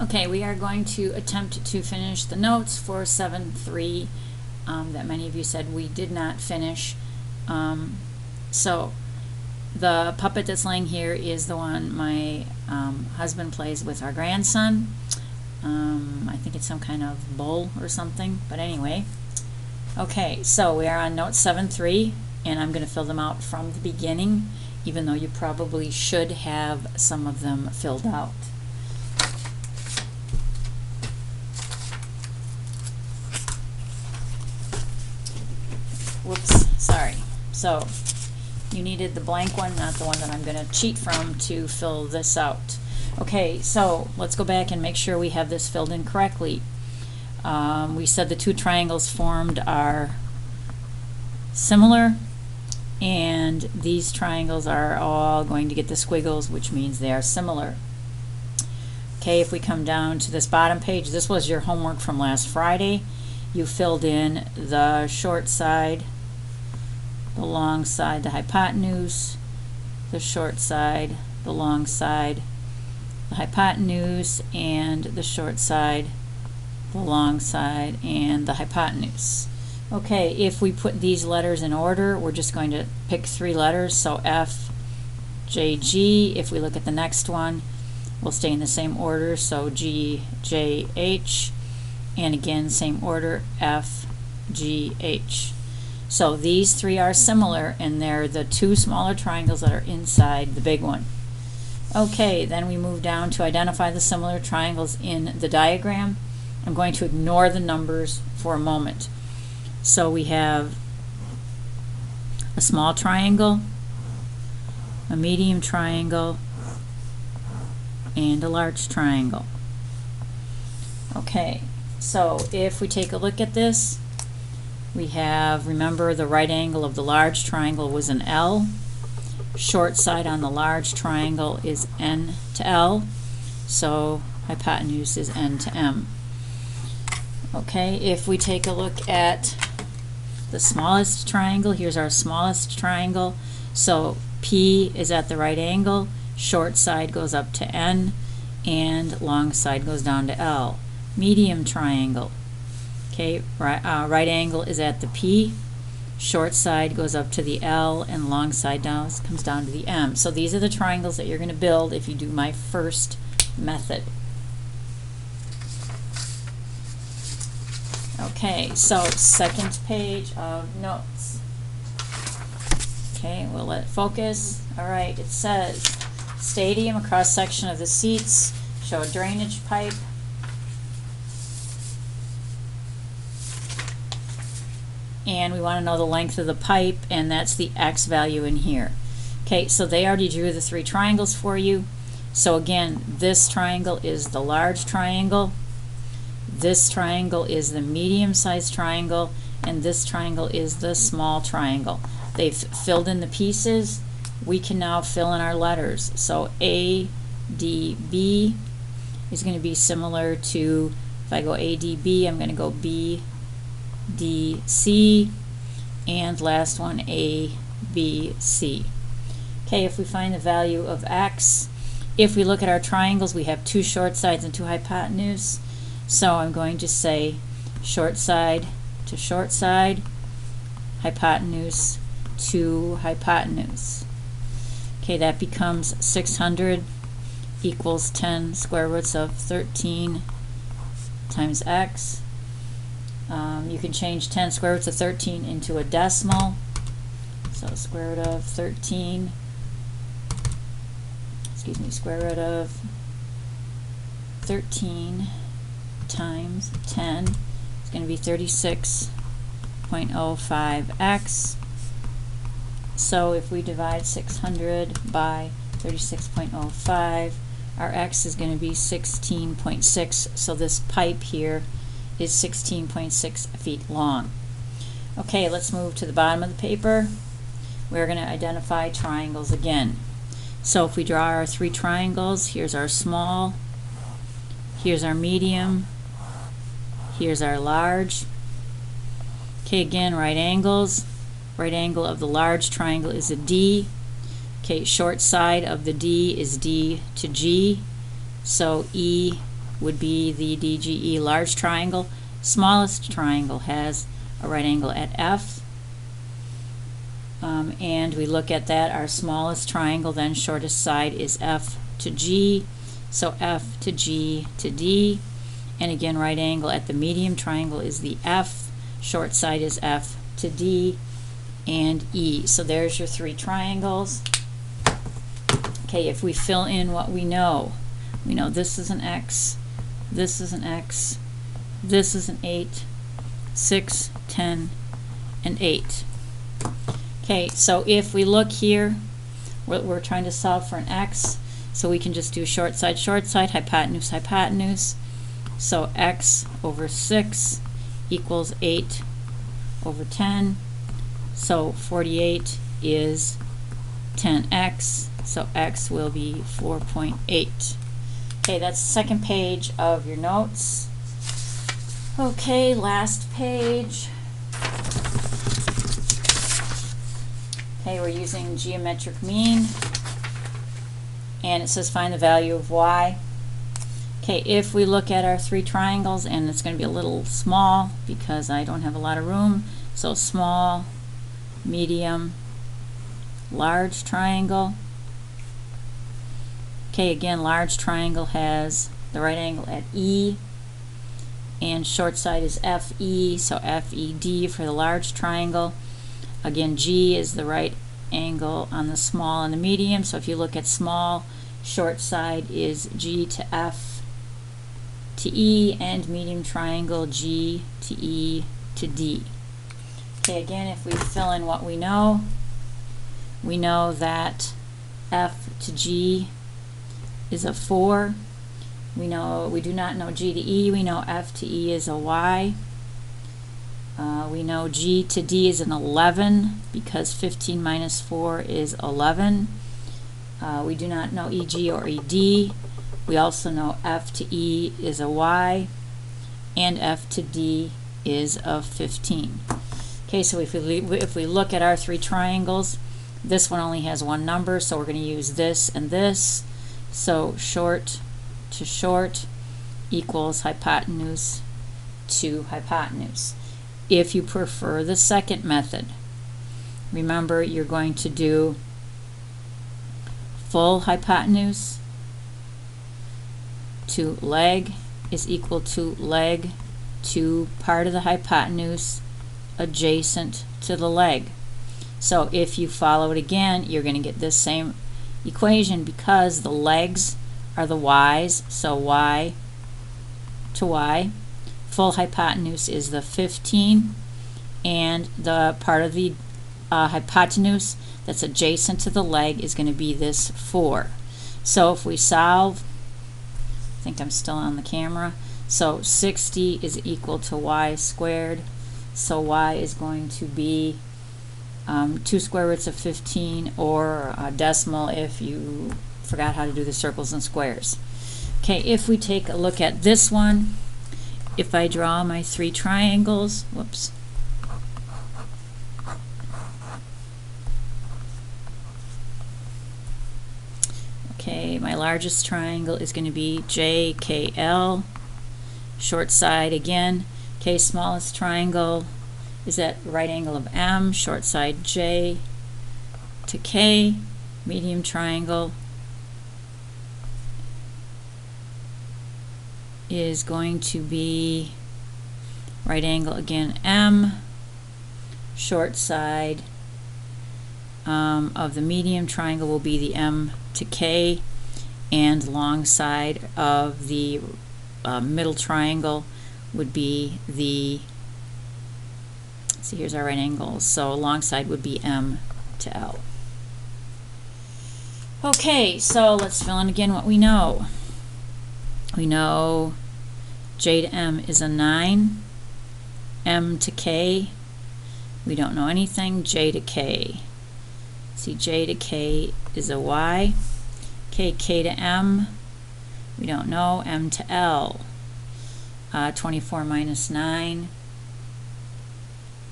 Okay, we are going to attempt to finish the notes for 7-3 that many of you said we did not finish. So the puppet that's laying here is the one my husband plays with our grandson. I think it's some kind of bull or something, but anyway. Okay, so we are on note 7-3, and I'm going to fill them out from the beginning, even though you probably should have some of them filled out. Whoops, sorry. So you needed the blank one, not the one that I'm going to cheat from to fill this out. Okay, so let's go back and make sure we have this filled in correctly. We said the two triangles formed are similar, and these triangles are all going to get the squiggles, which means they are similar. Okay, if we come down to this bottom page, this was your homework from last Friday. You filled in the short side, the long side, the hypotenuse, the short side, the long side, the hypotenuse, and the short side, the long side, and the hypotenuse. Okay, if we put these letters in order, we're just going to pick three letters, so F, J, G. If we look at the next one, we'll stay in the same order, so G, J, H, and again, same order, F, G, H. So these three are similar, and they're the two smaller triangles that are inside the big one. Okay, then we move down to identify the similar triangles in the diagram. I'm going to ignore the numbers for a moment. So we have a small triangle, a medium triangle, and a large triangle. Okay, so if we take a look at this, we have, remember, the right angle of the large triangle was an L. Short side on the large triangle is N to L, so hypotenuse is N to M. Okay, if we take a look at the smallest triangle, here's our smallest triangle. So P is at the right angle, short side goes up to N, and long side goes down to L. Medium triangle. Okay, right angle is at the P, short side goes up to the L, and long side comes down to the M. So these are the triangles that you're going to build if you do my first method. Okay, so second page of notes. Okay, we'll let it focus. Alright, it says stadium, a cross section of the seats, show a drainage pipe. And we want to know the length of the pipe, and that's the X value in here. Okay, so they already drew the three triangles for you. So again, this triangle is the large triangle, this triangle is the medium-sized triangle, and this triangle is the small triangle. They've filled in the pieces. We can now fill in our letters. So A, D, B is going to be similar to, if I go A, D, B, I'm going to go B, D, C, and last one A, B, C. Okay, if we find the value of X, if we look at our triangles, we have two short sides and two hypotenuse. So I'm going to say short side to short side, hypotenuse to hypotenuse. Okay, that becomes 600 equals 10 square roots of 13 times X. You can change 10 square roots of 13 into a decimal. So square root of 13, square root of 13 times 10 is going to be 36.05x. So if we divide 600 by 36.05, our x is going to be 16.6. So this pipe here is 16.6 feet long. Okay, let's move to the bottom of the paper. We're going to identify triangles again. So if we draw our three triangles, here's our small, here's our medium, here's our large. Okay, again, right angles. Right angle of the large triangle is a D. Okay, short side of the D is D to G. So E would be the DGE large triangle. Smallest triangle has a right angle at F. And we look at that, our smallest triangle, then shortest side is F to G. So F to G to D. And again, right angle at the medium triangle is the F. Short side is F to D and E. So there's your three triangles. Okay, if we fill in what we know this is an X, this is an X, this is an 8, 6, 10, and 8. Okay, so if we look here, we're trying to solve for an X, so we can just do short side, hypotenuse, hypotenuse. So X over 6 equals 8 over 10. So 48 is 10x. So X will be 4.8. Okay, that's the second page of your notes. Okay, last page. Okay, we're using geometric mean. And it says find the value of y. Okay, if we look at our three triangles, and it's going to be a little small because I don't have a lot of room, so small, medium, large triangle. Okay, again, large triangle has the right angle at E, and short side is FE, so FED for the large triangle. Again, G is the right angle on the small and the medium, so if you look at small, short side is G to F to E, and medium triangle G to E to D. Okay, again, if we fill in what we know that F to G is a 4. We do not know G to E. We know F to E is a Y. We know G to D is an 11 because 15 minus 4 is 11. We do not know EG or ED. We also know F to E is a Y, and F to D is a 15. Okay, so if we look at our three triangles, this one only has one number, so we're going to use this and this. So short to short equals hypotenuse to hypotenuse. If you prefer the second method, remember you're going to do full hypotenuse to leg is equal to leg to part of the hypotenuse adjacent to the leg. So if you follow it again, you're going to get this same equation because the legs are the y's, so y to y. Full hypotenuse is the 15, and the part of the hypotenuse that's adjacent to the leg is going to be this 4. So if we solve, I think I'm still on the camera, so 60 is equal to y squared, so y is going to be 2 square roots of 15, or a decimal if you forgot how to do the circles and squares. Okay, if we take a look at this one, if I draw my three triangles, whoops. Okay, my largest triangle is going to be JKL. Short side again. Okay, smallest triangle is at right angle of M. Short side J to K. Medium triangle is going to be right angle again M. Short side of the medium triangle will be the M to K, and long side of the middle triangle would be the, see, here's our right angles, so long side would be M to L. Okay, so let's fill in again what we know. We know J to M is a 9, M to K, we don't know anything, J to K. See, J to K is a Y. Okay, K to M, we don't know, M to L. 24 minus 9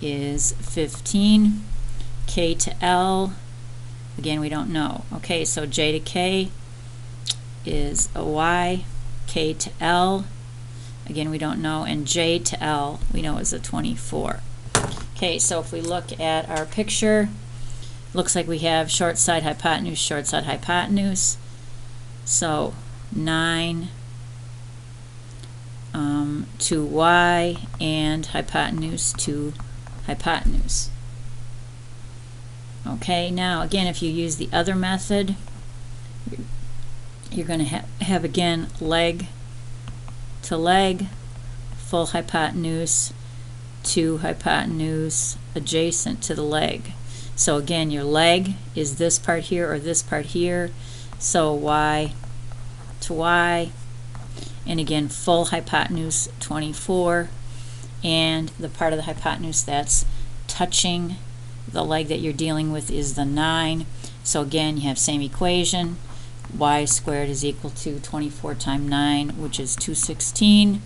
is 15. K to L, again, we don't know. Okay, so J to K is a Y. K to L, again we don't know, and J to L we know is a 24. Okay, so if we look at our picture, looks like we have short side hypotenuse, short side hypotenuse. So 9 to Y and hypotenuse to hypotenuse. Okay, now again, if you use the other method, you're going to have again leg to leg, full hypotenuse to hypotenuse adjacent to the leg. So again, your leg is this part here or this part here, so Y to Y, and again full hypotenuse 24, and the part of the hypotenuse that's touching the leg that you're dealing with is the 9. So again, you have same equation, y squared is equal to 24 times 9, which is 216.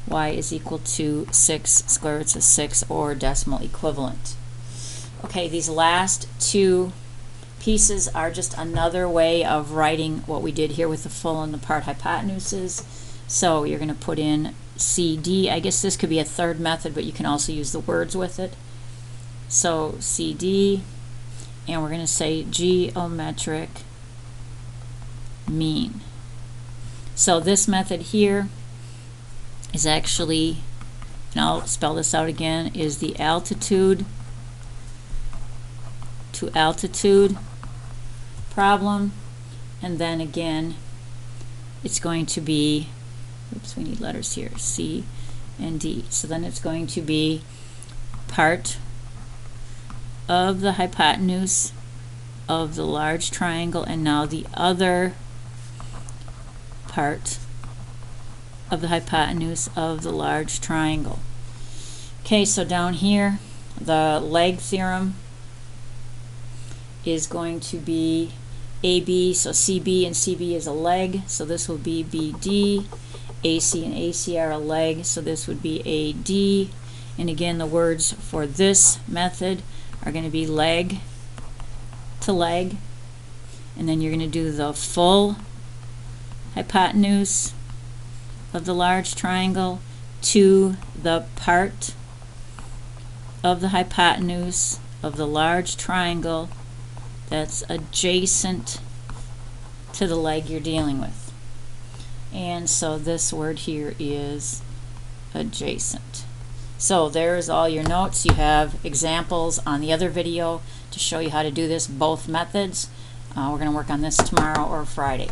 Y is equal to 6 square roots of 6, or decimal equivalent. Okay, these last two pieces are just another way of writing what we did here with the full and the part hypotenuses. So you're going to put in CD. I guess this could be a third method, but you can also use the words with it. So CD, and we're going to say geometric mean. So this method here is actually, and I'll spell this out again, is the altitude to altitude problem, and then again it's going to be, oops, we need letters here, C and D. So then it's going to be part of the hypotenuse of the large triangle, and now the other part of the hypotenuse of the large triangle. Okay, so down here the leg theorem is going to be AB, so CB and CB is a leg, so this will be BD. AC and AC are a leg, so this would be AD. And again, the words for this method are going to be leg to leg, and then you're going to do the full hypotenuse of the large triangle to the part of the hypotenuse of the large triangle that's adjacent to the leg you're dealing with. And so this word here is adjacent. So there's all your notes. You have examples on the other video to show you how to do this, both methods. We're going to work on this tomorrow or Friday.